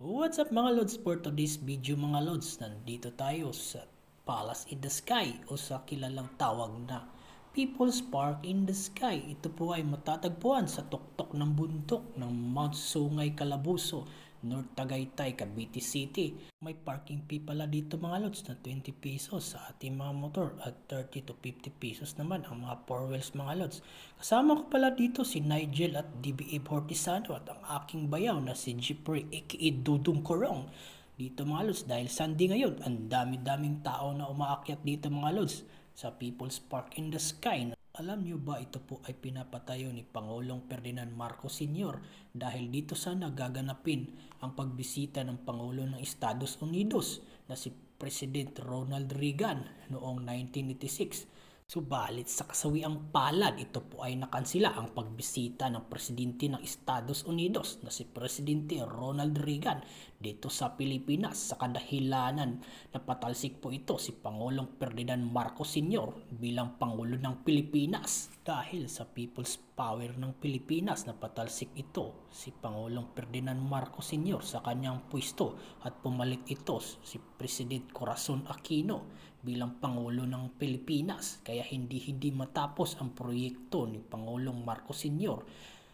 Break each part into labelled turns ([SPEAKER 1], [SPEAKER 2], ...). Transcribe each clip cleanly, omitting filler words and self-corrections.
[SPEAKER 1] What's up mga lods, for today's video mga lods, nandito tayo sa Palace in the Sky o sa kilalang tawag na People's Park in the Sky. Ito po ay matatagpuan sa tuktok ng bundok ng Mount Sungay, Calabuso, North Tagaytay, Cavite City. May parking fee pala dito mga lods na 20 pesos sa ating mga motor at 30 to 50 pesos naman ang mga 4 wheels mga lods. Kasama ko pala dito si Nigel at DBA Hortisano at ang aking bayaw na si Jeffrey aka Dudong Korong. Dito mga lods, dahil Sunday ngayon, ang dami-daming tao na umaakyat dito mga lods sa People's Park in the Sky. Alam nyo ba ito po ay pinapatayo ni Pangulong Ferdinand Marcos Sr. dahil dito sana gaganapin ang pagbisita ng Pangulo ng Estados Unidos na si President Ronald Reagan noong 1986. Subalit sa kasawiang palad, ito po ay nakansila ang pagbisita ng Presidente ng Estados Unidos na si Presidente Ronald Reagan dito sa Pilipinas sa kadahilanan na patalsik po ito si Pangulong Ferdinand Marcos Sr. bilang Pangulo ng Pilipinas. Dahil sa People's Power ng Pilipinas na patalsik ito si Pangulong Ferdinand Marcos Sr. sa kanyang pwesto at pumalit ito si President Corazon Aquino bilang Pangulo ng Pilipinas, kaya hindi matapos ang proyekto ni Pangulong Marcos Sr.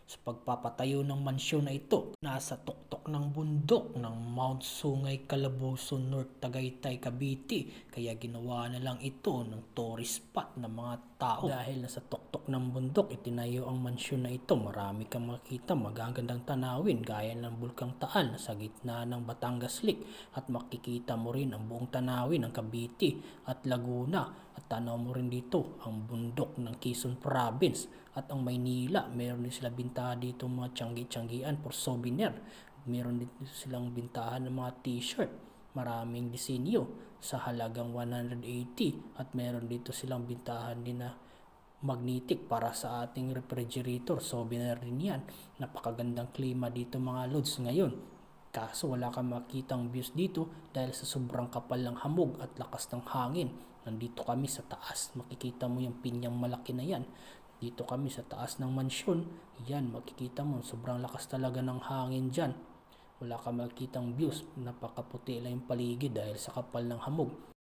[SPEAKER 1] sa pagpapatayo ng mansyon na ito. Nasa tuktok ng bundok ng Mount Sungay, Calabuso, North Tagaytay, Cavite, kaya ginawa na lang ito ng tourist spot ng mga tao. Dahil nasa tuktok ng bundok itinayo ang mansyon na ito, marami kang makita magagandang tanawin gaya ng Bulkang Taal sa gitna ng Batangas Lake, at makikita mo rin ang buong tanawin ng Cavite at Laguna, at tanaw mo rin dito ang bundok ng Quezon Province at ang Maynila. Meron din sila bintahan dito mga tiyanggi-tiyanggian for souvenir. Meron din silang bintahan ng mga t-shirt, maraming disenyo sa halagang 180, at meron dito silang bintahan din na magnetic para sa ating refrigerator, souvenir din yan. Napakagandang klima dito mga lods ngayon, kaso wala kang makitang views dito dahil sa sobrang kapal ng hamog at lakas ng hangin. Nandito kami sa taas, makikita mo yung pinyang malaki na yan. Dito kami sa taas ng mansyon, yan makikita mo sobrang lakas talaga ng hangin dyan. Wala kang makitang views, napakaputi lang yung paligid dahil sa kapal ng hamog.